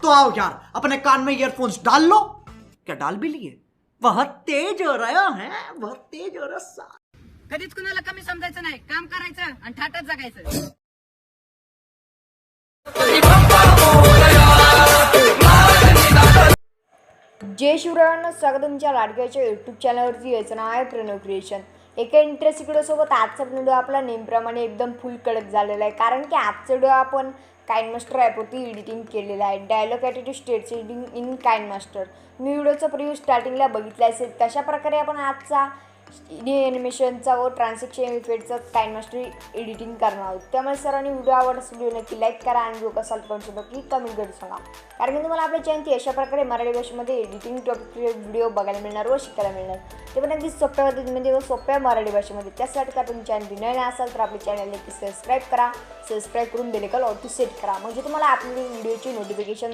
तो आओ यार, अपने कान में ईयरफोन्स डाल लो। क्या डाल भी लिए? बहुत तेज हो रहा है, बहुत तेज हो रहा। कधीच कुणाला कमी समजायचं नाही, काम करायचं आणि थाटात जगायचं। जय शिवरायांना स्वागत तुमच्या लाडक्याच्या यूट्यूब चॅनलवरती। याचं नाव आहे प्रणव क्रिएशन। एका इंटरेस्टिंग व्हिडिओसोबत आजचा व्हिडिओ आपला नेहमीप्रमाणे एकदम फुल कडक झालेला आहे, कारण की आजचा व्हिडिओ आपण काइनमास्टर ॲपवरती एडिटिंग केलेला आहे। Dialogue attitude status editing in KineMaster. मी व्हिडिओचा प्रिव्ह्यू स्टार्टिंगला बघितला असेल, तशा प्रकारे आपण आजचा ॲनिमेशनचा व ट्रान्झॅक्शन इफेक्टचा काइनमास्टर एडिटिंग करणार आहोत। त्यामुळे सरांनी व्हिडिओ आवडल्यास व्हिडिओ नक्की लाईक करा आणि व्हिडिओ कसा वाटला की कमेंट करून सांगा, कारण की तुम्हाला आपल्या चॅनलची अशा प्रकारे मराठी भाषेमध्ये एडिटिंग टॉपिक व्हिडिओ बघायला मिळणार व शिकायला मिळणार, ते पण अगदी सोप्या पद्धतीमध्ये व सोप्या मराठी भाषेमध्ये। त्यासाठी का तुम्ही चॅनल नवीन असाल तर आपल्या चॅनल नक्की सबस्क्राईब करा। सबस्क्राईब करून बेल आयकॉन ऑल सेट करा, म्हणजे तुम्हाला आपल्या व्हिडिओची नोटिफिकेशन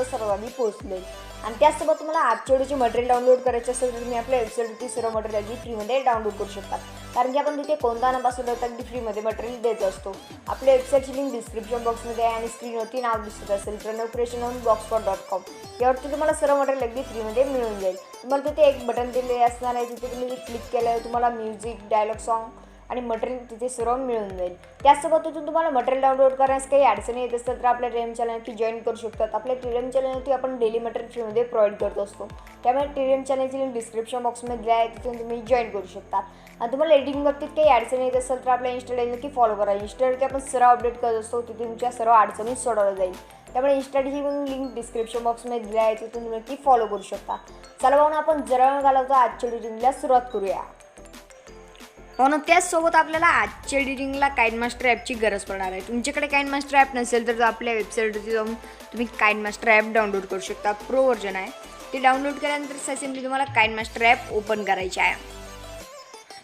सर्वांनी पोहोचले। आणि त्याचसोबत तुम्हाला आजच्या व्हिडिओचे मटेरियल डाउनलोड करायचे असेल तर तुम्ही आपल्या वेबसाईटवरती सर्व मटेरियल अगदी फ्रीमध्ये डाउनलोड करू शकता, कारण की आपण तिथे कोणता न पासून अगदी फ्रीमध्ये मटेरियल देत असतो। आपल्या वेबसाईटची लिंक डिस्क्रिप्शन बॉक्समध्ये आहे आणि स्क्रीनवरती नाव दिसत असेल pranavcreation.blogspot.com, यावरती तुम्हाला सर्व मटेरियल अगदी फ्रीमध्ये मिळून जाईल। तुम्हाला तिथे एक बटन दिलेले असणार आहे, तिथे तुम्ही क्लिक केल्यावर तुम्हाला म्युझिक, डायलॉग, सॉन्ग आणि मटेरियल तिथे सर्व मिळून जाईल। त्याचसोबत तिथून तुम्हाला मटेरियल डाउनलोड करण्यास काही अडचणी येत असतात तर आपल्या टेलिग्राम चॅनलवरती जॉईन करू शकतात। आपल्या टेलिग्राम चॅनलवरती आपण डेली मटेरियल फ्रीमध्ये प्रोव्हाइड करत असतो, त्यामुळे टेलिग्राम चॅनलची लिंक डिस्क्रिप्शन बॉक्समध्ये आहे, तिथून तुम्ही जॉईन करू शकता। आणि तुम्हाला एडिटिंग बाबतीत काही अडचणी येत असेल तर आपल्या इंस्टा नक्की फॉलो करा। इंस्टावरती आपण सर्व अपडेट करत असतो, तिथे तुमच्या सर्व अडचणी सोडवल्या जाईल, त्यामुळे इंस्टाची लिंक डिस्क्रिप्शन बॉक्समध्ये दिली आहे, तिथून तुम्ही नक्की फॉलो करू शकता। चला भाऊ, आपण जरा घालवतो आजच्या एडिटिंगला सुरुवात करूया। म्हणून त्याचसोबत आपल्याला आजच्या एडिटिंगला काइनमास्टर ॲपची गरज पडणार आहे। तुमच्याकडे काइनमास्टर ॲप नसेल तर आपल्या वेबसाईटवरती जाऊन तुम्ही काइनमास्टर ॲप डाउनलोड करू शकता। प्रो व्हर्जन आहे, ते डाउनलोड केल्यानंतर सिम्पली तुम्हाला काइनमास्टर ॲप ओपन करायचे आहे।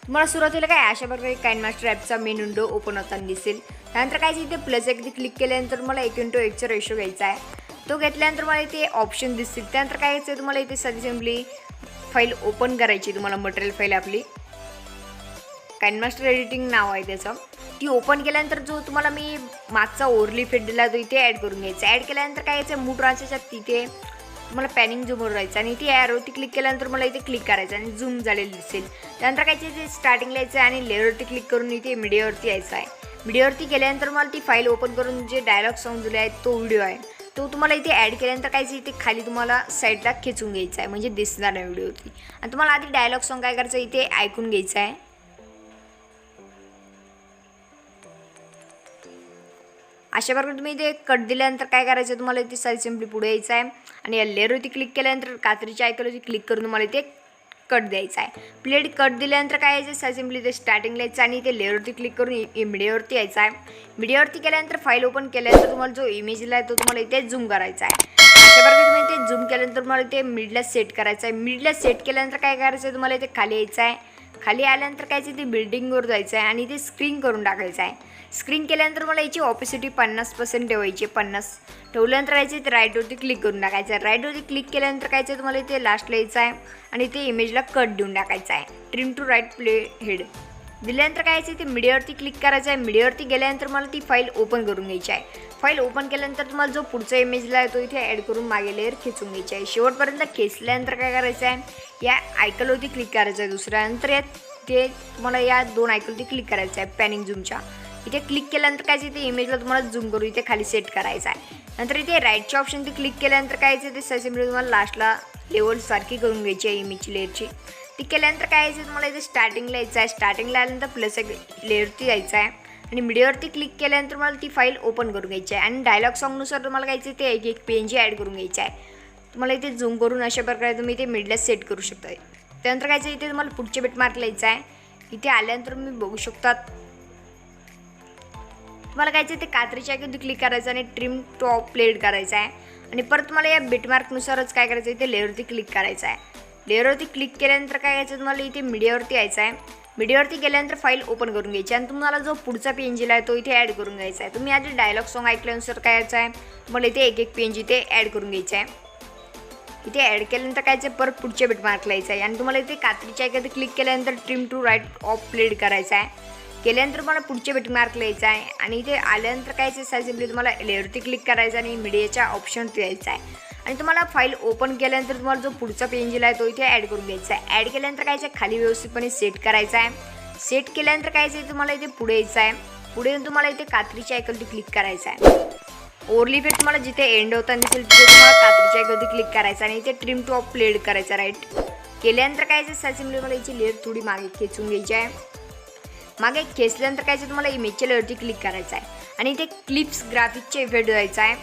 तुम्हाला सुरुवातीला काय अशा प्रकारे काइनमास्टर ॲपचा मेन विंडो ओपन होताना दिसेल। त्यानंतर काय इथे प्लस एकदा क्लिक केल्यानंतर मला 1:1चा रेशो घ्यायचा आहे। तो घेतल्यानंतर मला इथे ऑप्शन दिसतील। त्यानंतर काय घ्यायचं तुम्हाला इथे सिम्पली फाईल ओपन करायची, तुम्हाला मटेरियल फाईल आपली काइनमास्टर एडिटिंग नाव आहे त्याचं, ती ओपन केल्यानंतर जो तुम्हाला मी मागचा ओव्हरली इफेक्ट दिला तो इथे ॲड करून घ्यायचा। ॲड केल्यानंतर काय यायचं मूड ट्रान्सच्या तिथे तुम्हाला पॅनिंग झूमवर राहायचं आणि ती ॲरोवरती क्लिक केल्यानंतर मला इथे क्लिक करायचं आणि झूम झालेलं दिसेल। त्यानंतर काय ते स्टार्टिंगला यायचं आहे आणि लेअरवरती क्लिक करून इथे मीडियावरती यायचं आहे। मीडियावरती गेल्यानंतर मला ती फाईल ओपन करून जे डायलॉग सॉन्ग दिले आहेत तो व्हिडिओ आहे तो तुम्हाला इथे ॲड केल्यानंतर काय इथे खाली तुम्हाला साईडला खेचून घ्यायचं आहे, म्हणजे दिसणार नाही व्हिडिओवरती। आणि तुम्हाला आधी डायलॉग सॉन्ग काय करायचं इथे ऐकून घ्यायचं आहे। अशा प्रकारे तुम्ही इथे कट दिल्यानंतर काय करायचं तुम्हाला इथे सिम्पली पुढे यायचं आहे आणि या लेअरवरती क्लिक केल्यानंतर कात्रीच्या आयकॉनवरती क्लिक करून तुम्हाला इथे कट द्यायचा आहे। प्लेट कट दिल्यानंतर काय यायचं सिम्पली इथे स्टार्टिंगला यायचं आणि इथे लेअरवरती क्लिक करून मीडियावरती यायचं आहे। मीडियावरती केल्यानंतर फाईल ओपन केल्यानंतर तुम्हाला जो इमेज दिला आहे तो तुम्हाला इथे झूम करायचा आहे। अशा प्रकारे तुम्ही इथे झूम केल्यानंतर तुम्हाला इथे मिडला सेट करायचं आहे। मिडला सेट केल्यानंतर काय करायचं आहे तुम्हाला इथे खाली यायचं आहे। खाली आल्यानंतर काय ते बिल्डिंगवर जायचं आहे आणि इथे स्क्रीन करून टाकायचं आहे। स्क्रीन केल्यानंतर मला याची ऑपेसिटी 50% ठेवायची। 50 ठेवल्यानंतर यायचे ते राईटवरती क्लिक करून टाकायचं आहे। राईटवरती क्लिक केल्यानंतर काय तुम्हाला इथे लास्टला यायचं आहे आणि इथे इमेजला कट देऊन टाकायचा आहे। Trim to right play head दिल्यानंतर काय ते मीडियावरती क्लिक करायचं आहे। मीडियावरती गेल्यानंतर मला ती फाईल ओपन करून घ्यायची आहे। फाईल ओपन केल्यानंतर तुम्हाला जो पुढचा इमेजला आहे तो इथे ॲड करून मागे लेअर खेचून घ्यायची आहे। शेवटपर्यंत खेचल्यानंतर काय करायचं आहे या आयकॉनवरती क्लिक करायचं आहे। दुसऱ्यानंतर ते तुम्हाला या दोन आयकॉनवरती क्लिक करायचं आहे पॅनिंग झूमच्या। इथे क्लिक केल्यानंतर काय ते इमेजला तुम्हाला झूम करून इथे खाली सेट करायचं आहे। नंतर इथे राईटच्या ऑप्शनवरती क्लिक केल्यानंतर काय ते सिम्पली तुम्हाला लास्टला लेवल सारखी करून घ्यायची आहे इमेजची लेअरची। ती केल्यानंतर काय तुम्हाला इथे स्टार्टिंगला यायचं आहे। स्टार्टिंगला आल्यानंतर प्लस एक लेअरवरती जायचं आहे आणि मीडियावरती क्लिक केल्यानंतर मला ती फाईल ओपन करून घ्यायची आहे आणि डायलॉग सॉन्गनुसार तुम्हाला काय ते एक PNG ॲड करून घ्यायचं आहे। तुम्हाला इथे झूम करून अशा प्रकारे तुम्ही इथे मिडला सेट करू शकता। त्यानंतर काय इथे तुम्हाला पुढचे बेटमार्क लिहायचं आहे। इथे आल्यानंतर मी बघू शकतात तुम्हाला काय ते कात्रीच्या आयकॉनवरती क्लिक करायचं आणि ट्रिम टॉप प्लेड करायचं आहे आणि परत तुम्हाला या बिटमार्कनुसारच काय करायचं इथे लेअरवरती क्लिक करायचं आहे। लेअरवरती क्लिक केल्यानंतर काय करायचं तुम्हाला इथे मीडियावरती यायचं आहे। मीडियावरती गेल्यानंतर फाईल ओपन करून घ्यायची आणि तुम्हाला जो पुढचा PNG आहे तो इथे ॲड करून घ्यायचा आहे। तुम्ही आधी डायलॉग सॉन्ग ऐकल्यानुसार काय करायचं आहे तुम्हाला इथे एक PNG इथे ॲड करून घ्यायचं आहे। इथे ॲड केल्यानंतर काय परत पुढच्या बिटमार्कला यायचं आहे आणि तुम्हाला इथे कात्रीच्या आयकॉनवरती क्लिक केल्यानंतर trim to right of playhead करायचा आहे। केल्यानंतर मला पुढचे बेटमार्क लिहायचं आहे आणि इथे आल्यानंतर काय सिम्पली तुम्हाला लेअरवरती क्लिक करायचं आणि मीडियाच्या ऑप्शनवरती यायचं आहे आणि तुम्हाला फाईल ओपन केल्यानंतर तुम्हाला जो पुढचा पेज आहे तो इथे ॲड करून घ्यायचा आहे. ॲड केल्यानंतर काय खाली व्यवस्थितपणे सेट करायचा आहे. सेट केल्यानंतर काय तुम्हाला इथे पुढे यायचं आहे. पुढे येऊन तुम्हाला इथे कात्रीच्या आयकॉनवरती क्लिक करायचं आहे. ओरली इफेक्ट तुम्हाला जिथे एंड होताना दिसेल तिथे तुम्हाला कात्रीच्या आयकॉनवरती क्लिक करायचं आणि इथे ट्रिम टू ऑफ प्लेड करायचा राईट. केल्यानंतर काय सिम्पली मला याची लेअर थोडी मागे खेचून घ्यायची आहे. मागे खेचल्यानंतर काय तुम्हाला इमेजच्या लेअरवरती क्लिक करायचं आहे आणि इथे क्लिप्स ग्राफिकचे इफेक्ट द्यायचा आहे.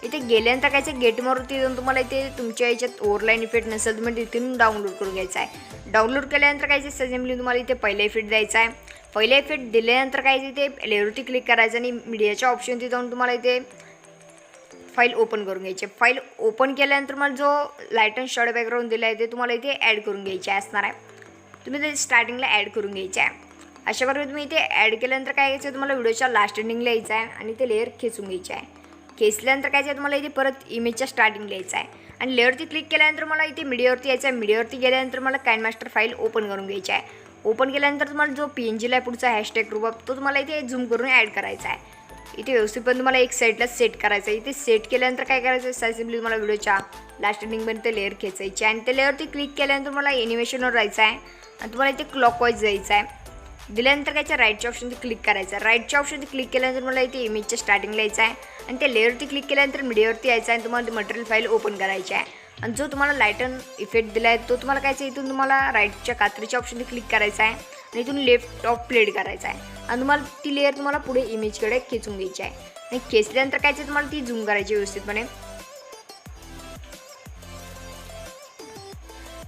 इथे गेल्यानंतर काय गेटमोरवरती जाऊन तुम्हाला इथे तुमच्या याच्यात ओव्हरलाईन इफेक्ट नसेल तुम्ही तिथून डाउनलोड करून घ्यायचा आहे. डाउनलोड केल्यानंतर काय सिम्पली तुम्हाला इथे पहिला इफेक्ट द्यायचा आहे. पहिला इफेक्ट दिल्यानंतर काय इथे लेअरवरती क्लिक करायचं आणि मीडियाच्या ऑप्शनवरती जाऊन तुम्हाला इथे फाईल ओपन करून घ्यायची. फाईल ओपन केल्यानंतर मला जो लाईट अँड शॅडो बॅकग्राऊंड दिला आहे ते तुम्हाला इथे ॲड करून घ्यायचे असणार आहे. तुम्ही ते स्टार्टिंगला ॲड करून घ्यायचे आहे. अशा प्रकारे तुम्ही इथे ॲड केल्यानंतर काय घ्यायचं तुम्हाला व्हिडिओच्या लास्ट एंडिंगला यायचं आहे आणि ते लेअर खेचून घ्यायचे आहे. खेचल्यानंतर काय तुम्हाला इथे परत इमेजच्या स्टार्टिंगला यायचं आहे आणि लेअरवरती क्लिक केल्यानंतर मला इथे मीडियावरती यायचं आहे. मीडियावरती गेल्यानंतर मला काइनमास्टर फाईल ओपन करून घ्यायची आहे. ओपन केल्यानंतर तुम्हाला जो PNG आहे पुढचा हॅशटॅग रूप तो तुम्हाला इथे झूम करून ॲड करायचा आहे. इथे व्यवस्थित पण तुम्हाला एक साईडला सेट करायचं आहे. इथे सेट केल्यानंतर काय करायचं सिम्पली तुम्हाला व्हिडिओच्या लास्ट एंडिंगपर्यंत लेअर खेचायची आणि ते लेअरवरती क्लिक केल्यानंतर तुम्हाला एनिमेशनवर जायचं आहे आणि तुम्हाला इथे क्लॉकवाईज जायचं आहे. दिल्यानंतर काय राईटच्या ऑप्शनवरती क्लिक करायचं. राईटच्या ऑप्शनवरती क्लिक केल्यानंतर मला इथे इमेजच्या स्टार्टिंगला यायचं आहे आणि त्या लेअरवरती क्लिक केल्यानंतर मीडियावरती यायचं आहे आणि तुम्हाला मटेरियल फाईल ओपन करायची आहे आणि जो तुम्हाला लाईट अँड इफेक्ट दिला आहे तो तुम्हाला काय इथून तुम्हाला राईटच्या कात्रीच्या ऑप्शनवरती क्लिक करायचा आहे आणि इथून लेफ्ट ऑफ प्लेड करायचा आहे आणि तुम्हाला ती लेअर तुम्हाला पुढे इमेजकडे खेचून घ्यायची आहे आणि खेचल्यानंतर काय तुम्हाला ती झूम करायची व्यवस्थितपणे.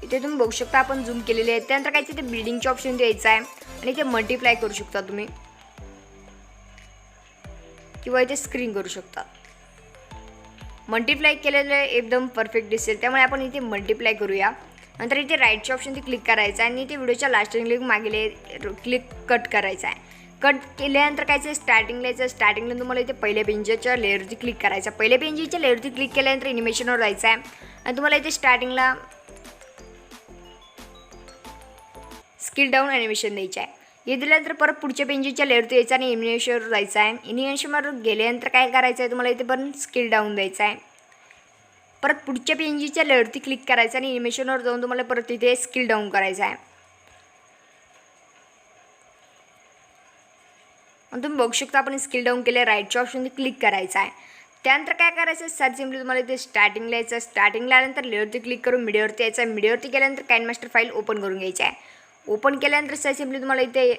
इथे तुम्ही बघू शकता आपण झूम केलेले आहे. त्यानंतर काय तिथे बिल्डिंगच्या ऑप्शन द्यायचं आहे आणि इथे मल्टिप्लाय करू शकता तुम्ही किंवा इथे स्क्रीन करू शकता. मल्टिप्लाय केलेलं एकदम परफेक्ट दिसेल त्यामुळे आपण इथे मल्टिप्लाय करूया. नंतर इथे राईटच्या ऑप्शनवरती क्लिक करायचं आहे आणि इथे व्हिडिओच्या लास्ट क्लिक मागेले क्लिक कट करायचा आहे. कट केल्यानंतर काय स्टार्टिंगला यायचं. स्टार्टिंगला तुम्हाला इथे पहिल्या पेंजच्या लेअरवरती क्लिक करायचं. पहिल्या पेंजच्या लेअरवरती क्लिक केल्यानंतर एनिमेशनवर जायचं आहे आणि तुम्हाला इथे स्टार्टिंगला स्किल डाऊन ॲनिमेशन द्यायचं आहे. हे दिल्यानंतर परत पुढच्या पेंजच्या लेअरवरती यायचं आणि एनिमेशनवर जायचं आहे. एनिमेशनवर गेल्यानंतर काय करायचं आहे तुम्हाला इथे पण स्किल डाऊन द्यायचं आहे. परत पुढच्या पेंजच्या लेअरवरती क्लिक करायचं आणि एनिमेशनवर जाऊन तुम्हाला परत इथे स्किल डाऊन करायचं आहे. आणि तुम्ही बघू शकता आपण स्किल डाऊन केले. राईटच्या ऑप्शनवरती क्लिक करायचं आहे. त्यानंतर काय करायचं सिम्पली तुम्हाला इथे स्टार्टिंगला यायचं. स्टार्टिंगला आल्यानंतर लेअरवरती क्लिक करून मीडियावरती यायचं आहे. मीडियावरती गेल्यानंतर काइनमास्टर फाईल ओपन करून घ्यायची आहे. ओपन केल्यानंतर सिम्पली तुम्हाला इथे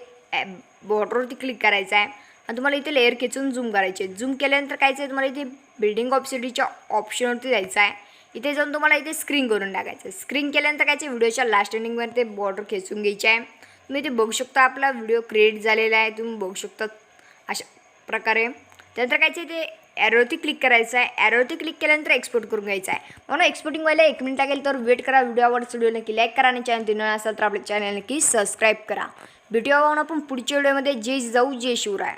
बॉर्डरवरती क्लिक करायचं आहे आणि तुम्हाला इथे लेअर खेचून झूम करायचे. झूम केल्यानंतर काय तुम्हाला इथे बिल्डिंग ऑप्शनच्या ऑप्शनवरती जायचं आहे. इथे जाऊन तुम्हाला इथे स्क्रीन करून टाकायचं. स्क्रीन केल्यानंतर काय व्हिडिओच्या लास्ट एंडिंगवर ते बॉर्डर खेचून घ्यायचे आहे. तुम्ही इथे बघू शकता आपला व्हिडिओ क्रिएट झालेला आहे. तुम्ही बघू शकता अशा प्रकारे. त्यानंतर काय इथे ॲरोवरती क्लिक करायचं आहे. ॲरोवरती क्लिक केल्यानंतर एक्सपोर्ट करून घ्यायचं आहे. म्हणून एक्सपोर्टिंग व्हायला 1 मिनिट लागेल तर वेट करा. व्हिडिओ आवडला व्हिडिओ नक्की लाईक करा आणि चॅनल नवीन असेल तर आपल्या चॅनल नक्की सबस्क्राईब करा. भेटूया आपण पुढच्या व्हिडिओमध्ये. जय जाऊ जय शिवराय.